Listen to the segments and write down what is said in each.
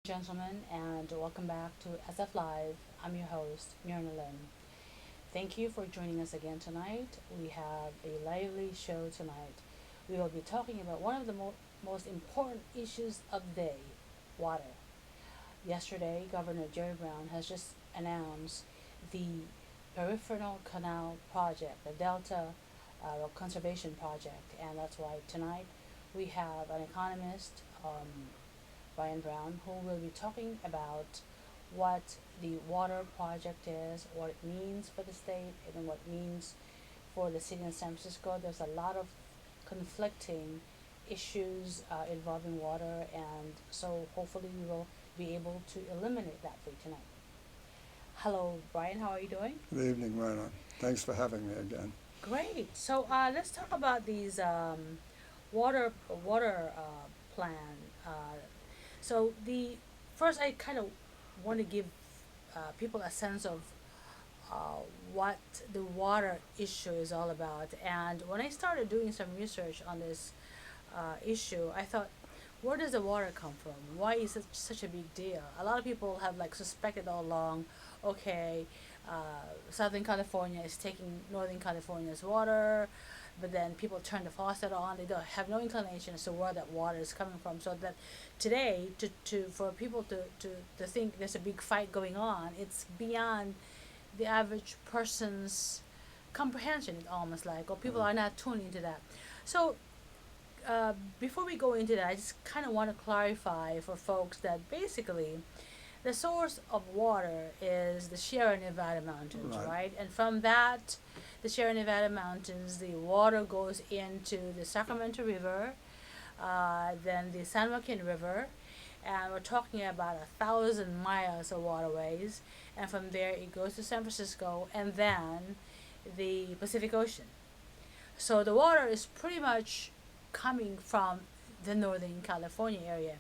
Gentlemen, and welcome back to SF Live. I'm your host, Myrna Lim. Thank you for joining us again tonight. We have a lively show tonight. We will be talking about one of the most important issues of the day, water. Yesterday, Governor Jerry Brown has just announced the peripheral canal project, the Delta conservation project, and that's why tonight we have an economist, Brian Browne, who will be talking about what the water project is, what it means for the state, and what it means for the city of San Francisco. There's a lot of conflicting issues involving water, and so hopefully we will be able to eliminate that for you tonight. Hello, Brian. How are you doing? Good evening, Myrna. Thanks for having me again. Great. So let's talk about these water plan. So the first, I kind of want to give people a sense of uh, what the water issue is all about. And when I started doing some research on this issue, I thought, where does the water come from? Why is it such a big deal? A lot of people have like suspected all along, okay, Southern California is taking Northern California's water, but then people turn the faucet on. They don't have no inclination as to where that water is coming from. So that today, for people to think there's a big fight going on, it's beyond the average person's comprehension. It's almost like, or people Mm. are not tuned into that. So before we go into that, I just kind of want to clarify for folks that basically the source of water is the Sierra Nevada mountains, Right. right? And from that, the Sierra Nevada mountains, the water goes into the Sacramento River, then the San Joaquin River, and we're talking about 1,000 miles of waterways. And from there, it goes to San Francisco, and then the Pacific Ocean. So the water is pretty much coming from the Northern California area.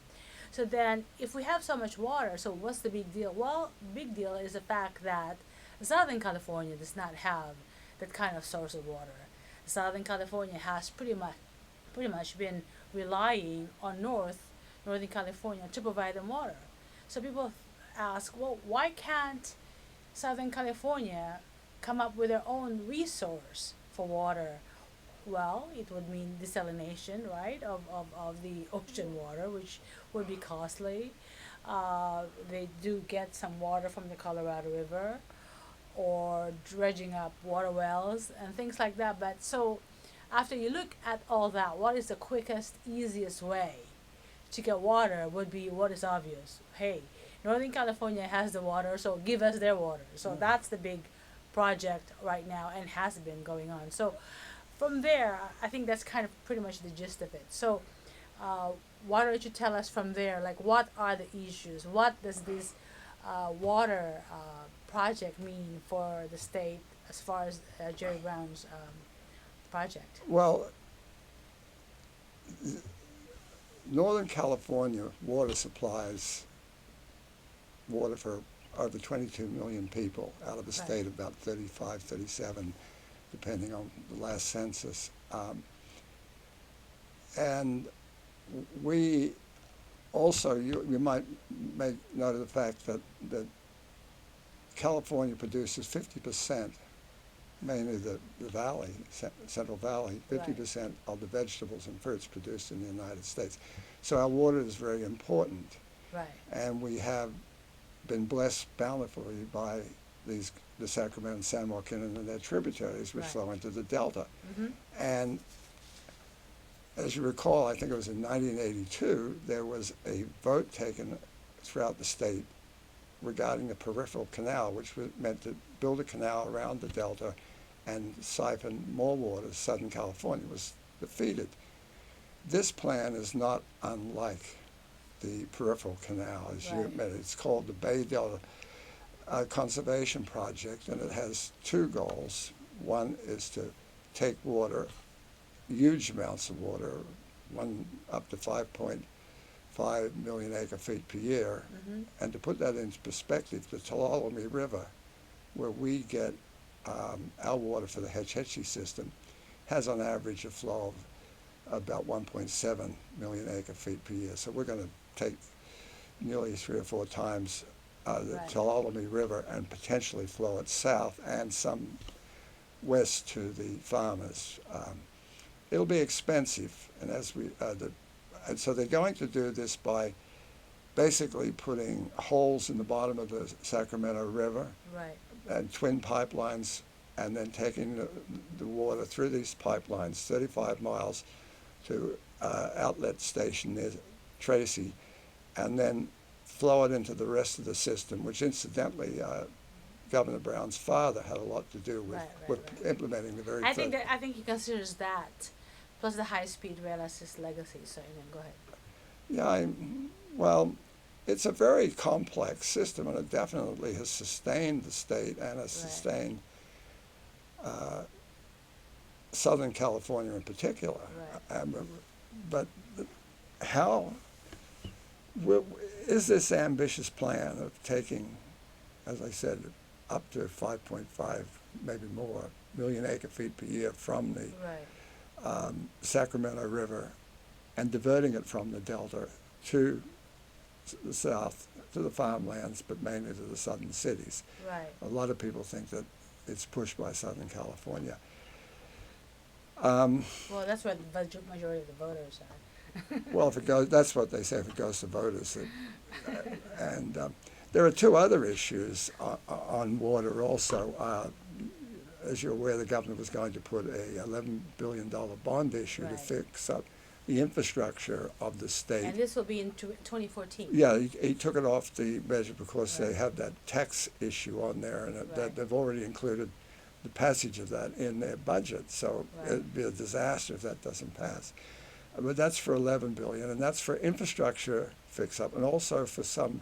So then, if we have so much water, so what's the big deal? Well, big deal is the fact that Southern California does not have that kind of source of water. Southern California has pretty much been relying on Northern California to provide them water. So people ask, well, why can't Southern California come up with their own resource for water? Well, it would mean desalination, right, of the ocean water, which would be costly. They do get some water from the Colorado River or dredging up water wells and things like that. But so, after you look at all that, what is the quickest, easiest way to get water would be what is obvious. Hey, Northern California has the water, so give us their water. So Mm. that's the big project right now and has been going on. So from there, I think that's kind of pretty much the gist of it. So, uh, why don't you tell us from there, like, what are the issues? What does this water project mean for the state as far as Jerry Brown's project? Well, Northern California water supplies water for over 22 million people out of a Right, state of about 35, 37, depending on the last census. And we also, you might make note of the fact that California produces 50%, mainly the valley, Central Valley, right, 50% of the vegetables and fruits produced in the United States. So our water is very important, right, and we have been blessed bountifully by the Sacramento and San Joaquin and their tributaries, which right. flow into the Delta. Mm-hmm. And as you recall, I think it was in 1982, there was a vote taken throughout the state regarding the peripheral canal, which was meant to build a canal around the Delta and siphon more water. Southern California was defeated. This plan is not unlike the peripheral canal, as you Right, admitted. It's called the Bay Delta Conservation Project, and it has two goals. One is to take water, huge amounts of water, one up to 5.5 million acre feet per year, mm-hmm. and to put that into perspective, the Tuolumne River, where we get our water for the Hetch Hetchy system, has on average a flow of about 1.7 million acre feet per year. So we're going to take nearly 3 or 4 times the Right. Tuolumne River and potentially flow it south and some west to the farmers. It'll be expensive, and and so they're going to do this by basically putting holes in the bottom of the Sacramento River Right. and twin pipelines, and then taking the water through these pipelines 35 miles to outlet station near Tracy, and then flow it into the rest of the system, which incidentally Governor Brown's father had a lot to do with, Right. implementing the very I first. think he considers that plus the high speed rail as his legacy. So go ahead. Yeah, well, it's a very complex system, and it definitely has sustained the state and has sustained Southern California in particular. Right. But how is this ambitious plan of taking, as I said, up to 5.5, maybe more, million acre feet per year from the Right. Sacramento River and diverting it from the delta to the south, to the farmlands, but mainly to the southern cities? Right. A lot of people think that it's pushed by Southern California. Well, that's where the majority of the voters are. Well, if it goes, that's what they say, if it goes to voters. And there are two other issues on water also. As you're aware, the governor was going to put a $11 billion bond issue to Right. fix up the infrastructure of the state. And this will be in 2014. Yeah, he took it off the measure because Right. they have that tax issue on there, and Right. that they've already included the passage of that in their budget. So Right. it'd be a disaster if that doesn't pass. But that's for $11 billion, and that's for infrastructure fix-up, and also for some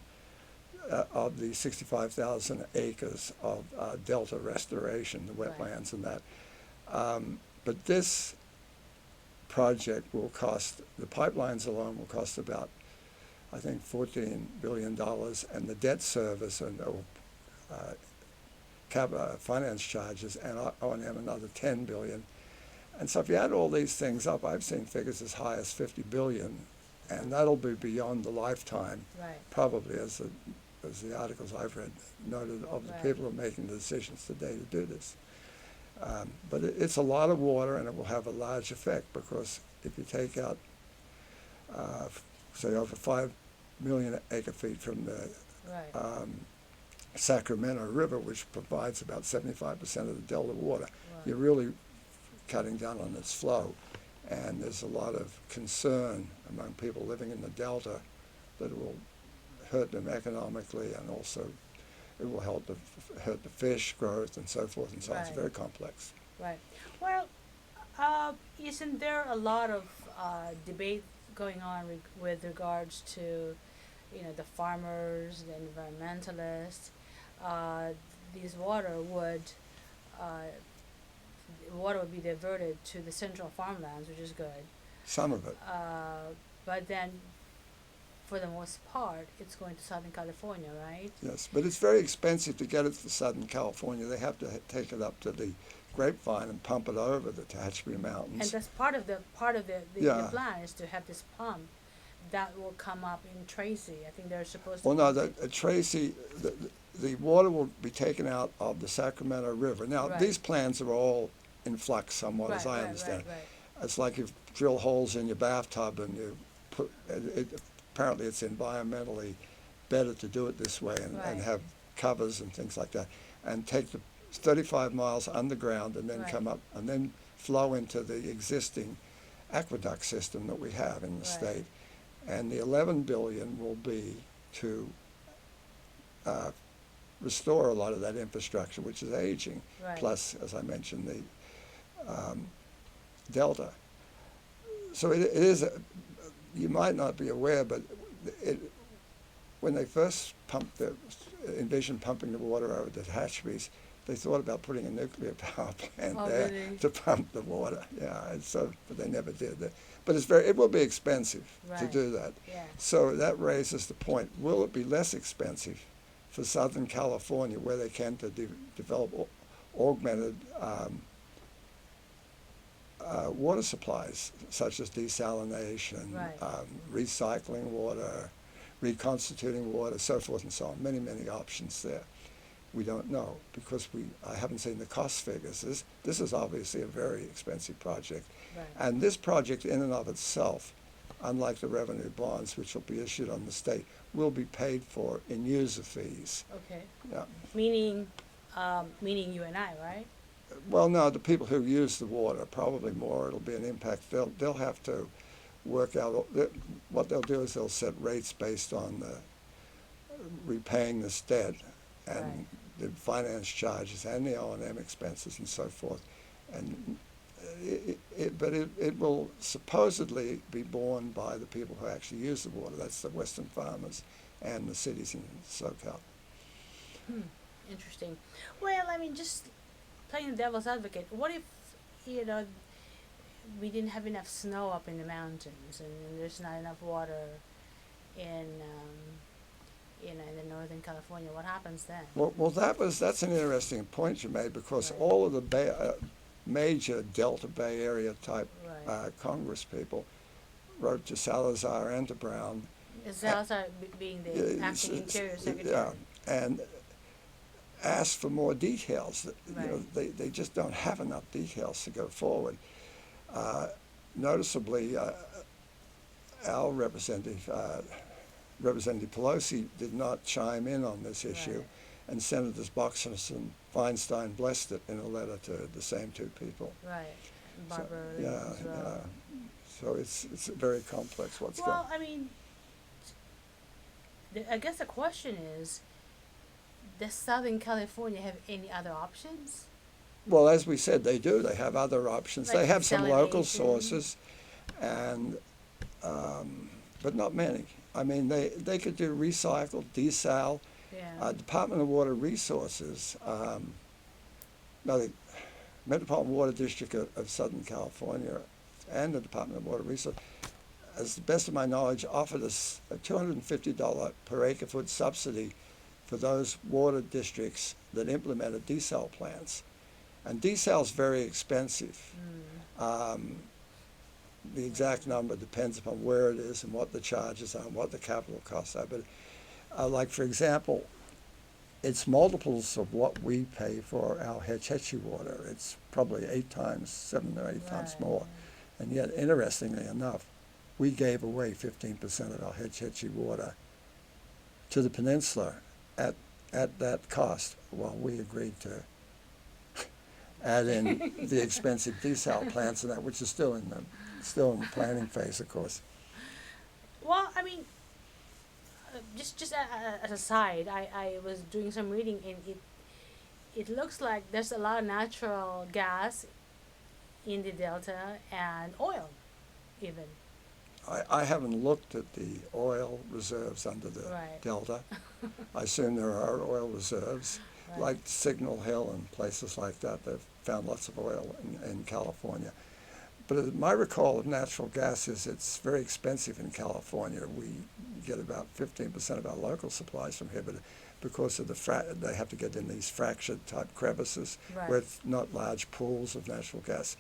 of the 65,000 acres of delta restoration, the Right. wetlands and that. But this project will cost, the pipelines alone will cost about, I think, $14 billion, and the debt service and finance charges and O&M another $10 billion. And so if you add all these things up, I've seen figures as high as $50 billion, and that'll be beyond the lifetime, Right. probably, as the articles I've read noted, of the Right. people who are making the decisions today to do this. But it's a lot of water, and it will have a large effect, because if you take out, say, over 5 million acre feet from the Right. Sacramento River, which provides about 75% of the delta water, Right. you're really cutting down on its flow. And there's a lot of concern among people living in the delta that it will hurt them economically, and also it will hurt the fish growth and so forth and so on. It's Right. very complex. Right. Well, isn't there a lot of debate going on with regards to, the farmers, the environmentalists? These water would be diverted to the central farmlands, which is good. Some of it. But then, for the most part, it's going to Southern California, right? Yes, but it's very expensive to get it to Southern California. They have to take it up to the Grapevine and pump it over the Tehachapi Mountains. And that's part of the Yeah. plan is to have this pump that will come up in Tracy. I think they're supposed to. Well, no, Tracy, the water will be taken out of the Sacramento River. Now, Right. these plans are all in flux somewhat, Right, as I right, understand. right. It's like you drill holes in your bathtub, and you put apparently it's environmentally better to do it this way, and Right. have covers and things like that, and take the 35 miles underground, and then Right. come up and then flow into the existing aqueduct system that we have in the Right. state. And the $11 billion will be to restore a lot of that infrastructure, which is aging. Right. Plus, as I mentioned, the delta. So it is, you might not be aware, but when they first envisioned pumping the water over the Tehachapi, they thought about putting a nuclear power plant there Really? to pump the water. Yeah, and so, but they never did that. But it will be expensive to Right. do that. Yeah. So that raises the point: will it be less expensive for Southern California, where they can to develop augmented water supplies, such as desalination, Right. recycling water, reconstituting water, so forth and so on. Many, many options there. We don't know because I haven't seen the cost figures. This is obviously a very expensive project. Right. And this project in and of itself, unlike the revenue bonds, which will be issued on the state, will be paid for in user fees. Okay. Yeah. Meaning you and I, right? Well, no, the people who use the water, probably more. It'll be an impact. They'll have to work out. What they'll do is they'll set rates based on the repaying this debt and Right. the finance charges and the O&M expenses and so forth. And it will supposedly be borne by the people who actually use the water. That's the Western farmers and the cities in SoCal. Interesting. Well, I mean, just playing the devil's advocate, what if, we didn't have enough snow up in the mountains and there's not enough water in in the Northern California? What happens then? Well, that's an interesting point you made because Right. all of the major Delta Bay Area type Right. Congress people wrote to Salazar and to Brown. Salazar being the acting Interior Secretary. Yeah, and asked for more details. Right. They just don't have enough details to go forward. Noticeably, our representative Pelosi did not chime in on this issue, Right. and Senators Boxer and Feinstein blessed it in a letter to the same two people. Right. Barbara So, Lee yeah, as well. so it's very complex what's Well, going. I mean, I guess the question is, does Southern California have any other options? Well, as we said, they do. They have other options. Like They have some local desalination? sources, and but not many. I mean, they could do recycle, desal. Yeah. Department of Water Resources, the Metropolitan Water District of Southern California and the Department of Water Resources, as the best of my knowledge, offered us a $250 per acre foot subsidy for those water districts that implemented desal plants. And desal is very expensive. The exact number depends upon where it is and what the charges are and what the capital costs are. But like, for example, it's multiples of what we pay for our Hetch Hetchy water. It's probably 7 or 8 times Right. more. And yet, interestingly enough, we gave away 15% of our Hetch Hetchy water to the peninsula at that cost, while we agreed to add in the expensive desal plants and that, which is still in the planning phase, of course. Well, I mean, just as a side, I was doing some reading, and it looks like there's a lot of natural gas in the Delta and oil, even. I haven't looked at the oil reserves under the Right. Delta. I assume there are oil reserves, Right. like Signal Hill and places like that. They've found lots of oil in California. But my recall of natural gas is it's very expensive in California. We get about 15% of our local supplies from here, but because of they have to get in these fractured type crevices Right. where it's not large pools of natural gas.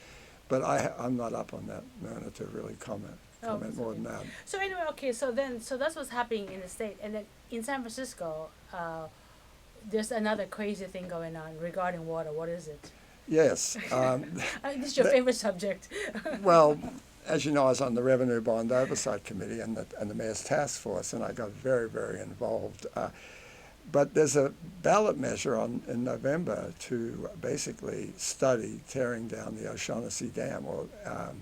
But I'm not up on that, Myrna, to really comment Oh, more than that. So anyway, okay, so that's what's happening in the state, and then in San Francisco, there's another crazy thing going on regarding water. What is it? Yes. This is your favorite subject. Well, as you know, I was on the Revenue Bond Oversight Committee and the Mayor's Task Force, and I got very, very involved. But there's a ballot measure in November to basically study tearing down the O'Shaughnessy Dam,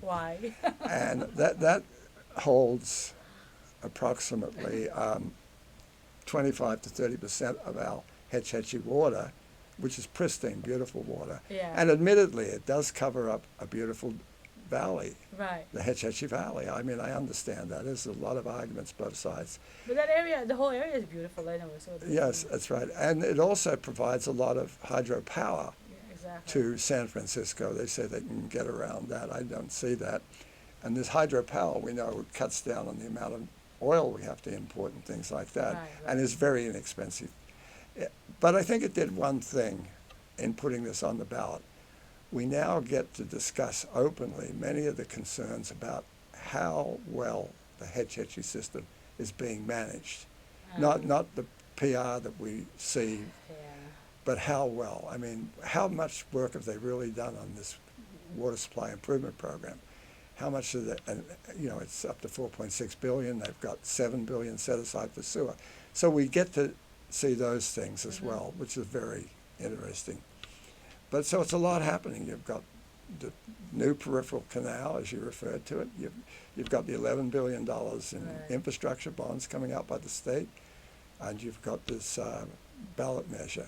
Why? and that holds approximately 25 to 30% of our Hetch Hetchy water, which is pristine, beautiful water. Yeah. And admittedly, it does cover up a beautiful valley, Right. the Hetch Hetchy Valley. I mean, I understand that. There's a lot of arguments both sides. But that area, the whole area is beautiful anyway. So Yes, that's right. And it also provides a lot of hydropower Yeah, exactly. to San Francisco. They say they can get around that. I don't see that. And this hydropower, we know, cuts down on the amount of oil we have to import and things like that, Right, and right. is very inexpensive. But I think it did one thing in putting this on the ballot. We now get to discuss openly many of the concerns about how well the Hetch Hetchy system is being managed. Um, Not the PR that we see, yeah. but how well. I mean, how much work have they really done on this water supply improvement program? How much of that? And it's up to 4.6 billion. They've got 7 billion set aside for sewer. So we get to see those things as well, which is very interesting. But so it's a lot happening. You've got the new peripheral canal, as you referred to it. You've got the $11 billion in Right. infrastructure bonds coming out by the state, and you've got this ballot measure.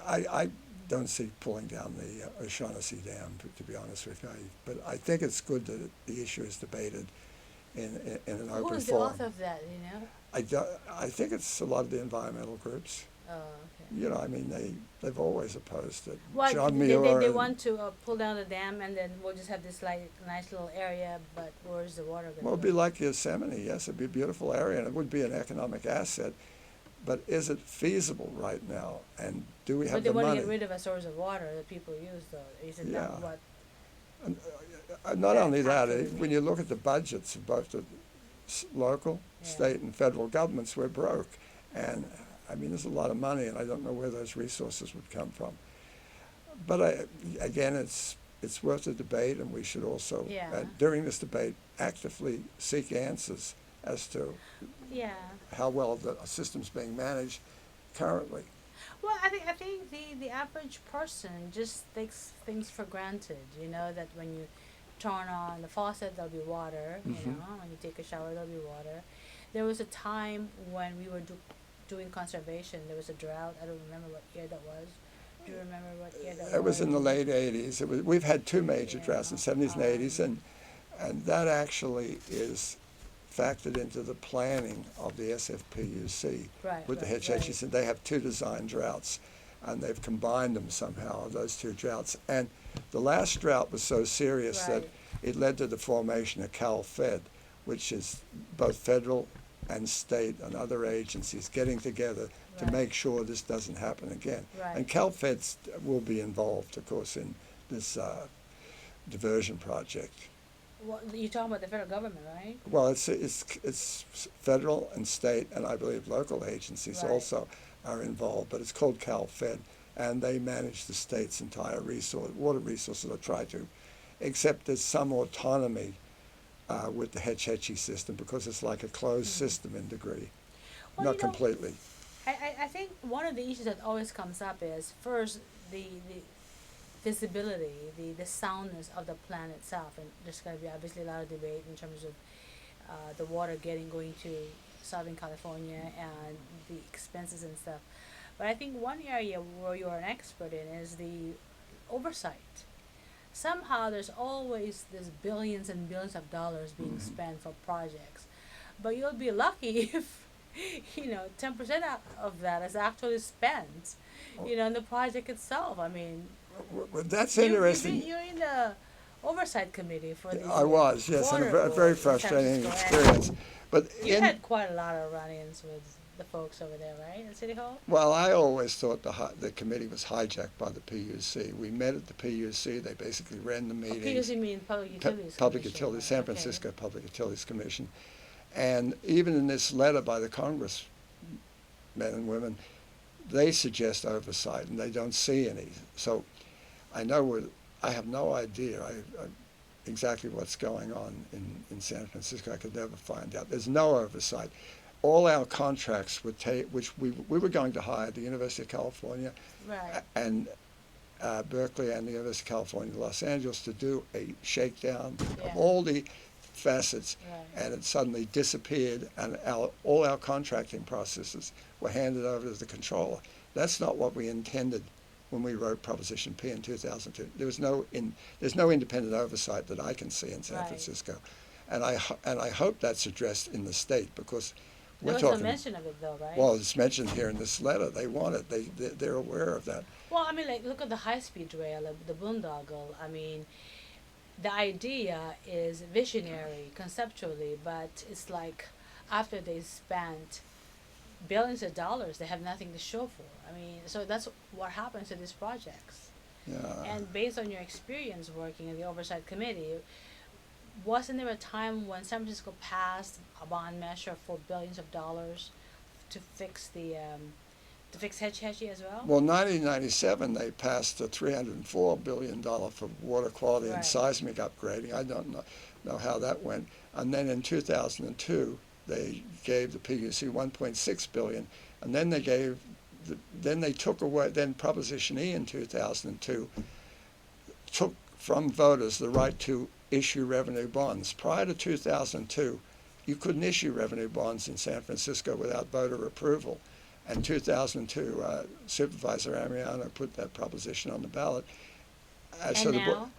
I don't see pulling down the O'Shaughnessy Dam, to be honest with you. But I think it's good that the issue is debated in an Who open is the forum. author of that, you know? I think it's a lot of the environmental groups. Oh, okay. I mean, they've always opposed it. Well, John they Muir. want to pull down the dam, and then we'll just have this like nice little area, but where's the water going to Well, it'd go? be like Yosemite, yes. It'd be a beautiful area, and it would be an economic asset. But is it feasible right now? And do we have But they the want to money? get rid of a source of water that people use, though. Isn't that Yeah. what? And, not that only that, absolutely. when you look at the budgets of both the local, Yeah. state, and federal governments, we're broke. And, I mean, there's a lot of money, and I don't know where those resources would come from. But, again, it's worth a debate, and we should also, Yeah. during this debate, actively seek answers as to Yeah. how well the system's being managed currently. Well, I think the average person just takes things for granted. You know that when you turn on the faucet, there'll be water. You Mhm. know, when you take a shower, there'll be water. There was a time when we were doing conservation. There was a drought. I don't remember what year that was. Do you remember what year that was? It was in the late 80s. We've had two major Yeah. droughts in the 70s and 80s, and that actually is factored into the planning of the SFPUC Right, with the right, Hetch Hetchy. right. And they have two design droughts, and they've combined them somehow, those two droughts. And the last drought was so serious that Right. it led to the formation of CalFed, which is both federal and state and other agencies getting together to Right. make sure this doesn't happen again. Right. And CalFed will be involved, of course, in this diversion project. Well, you're talking about the federal government, right? Well, it's federal and state, and I believe local agencies Right. also are involved, but it's called CalFed, and they manage the state's entire water resources, or try to, except there's some autonomy with the Hetch Hetchy system, because it's like a closed system in degree, Well, not completely. I think one of the issues that always comes up is first the visibility, the soundness of the plan itself, and there's going to be obviously a lot of debate in terms of the water going to Southern California and the expenses and stuff. But I think one area where you're an expert in is the oversight. Somehow there's always this billions and billions of dollars being spent for projects, but you'll be lucky if 10% of that is actually spent, in the project itself. I mean, That's you're interesting. in the oversight committee for the I was, yes, and water a very board in San frustrating Francisco, experience. and But you had quite a lot of run-ins with the folks over there, right, at City Hall? well, I always thought the committee was hijacked by the PUC. We met at the PUC. They basically ran the meetings. PUC mean Public Utilities Public Commission, Utilities, right? San Okay. Francisco Public Utilities Commission. And even in this letter by the congressmen and women, they suggest oversight, and they don't see any. So I have no idea exactly what's going on in San Francisco. I could never find out. There's no oversight. All our contracts which we were going to hire the University of California Right. and Berkeley and the University of California, Los Angeles, to do a shakedown Yeah. of all the facets, Right. and it suddenly disappeared, and all our contracting processes were handed over to the controller. That's not what we intended when we wrote Proposition P in 2002. There's no independent oversight that I can see in San Right. Francisco, and I hope that's addressed in the state, because There we're was talking. no mention of it, though, right? Well, it's mentioned here in this letter. They want it. They're aware of that. Well, I mean, like, look at the high-speed rail, the boondoggle. I mean, the idea is visionary conceptually, but it's like after they spent billions of dollars, they have nothing to show for. I mean, so that's what happens to these projects. Yeah. And based on your experience working in the oversight committee, wasn't there a time when San Francisco passed a bond measure for billions of dollars to fix to fix Hetch Hetchy as well? Well, 1997 they passed a $304 billion for water quality and Right. seismic upgrading. I don't know how that went. And then in 2002 they gave the PUC 1.6 billion, and then they took away. Then Proposition E in 2002 took from voters the right to issue revenue bonds. Prior to 2002, you couldn't issue revenue bonds in San Francisco without voter approval. And 2002, Supervisor Ariano put that proposition on the ballot. And now?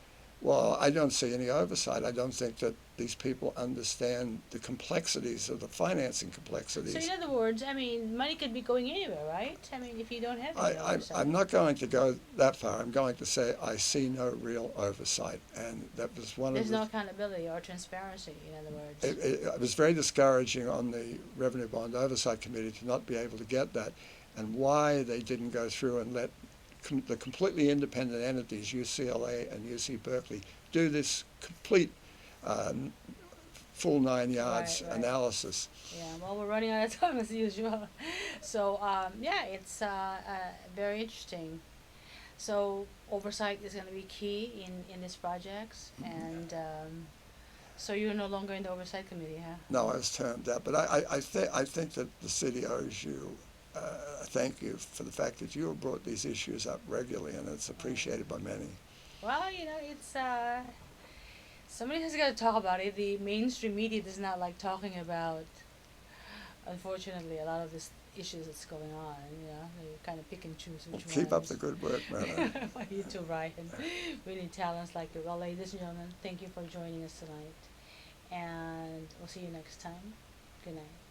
Well, I don't see any oversight. I don't think that these people understand the complexities of the financing complexities. So in other words, I mean, money could be going anywhere, right? I mean, if you don't have any oversight. I'm not going to go that far. I'm going to say I see no real oversight, and that was one There's of the... no accountability or transparency, in other words. It was very discouraging on the Revenue Bond Oversight Committee to not be able to get that, and why they didn't go through and let the completely independent entities, UCLA and UC Berkeley, do this complete full 9 yards Right. analysis. Yeah, well, we're running out of time as usual. So, yeah, it's very interesting. So, oversight is going to be key in these projects, and so you're no longer in the oversight committee, huh? No, I was termed that, but I think that the city owes you thank you for the fact that you have brought these issues up regularly, and it's appreciated by many. Well, you know, it's somebody has got to talk about it. The mainstream media does not like talking about, unfortunately, a lot of these issues that's going on. You know, they kind of pick and choose which ones. Keep up the good work, Myrna. You too, Ryan. We need talents like you. Well, ladies and gentlemen, thank you for joining us tonight, and we'll see you next time. Good night.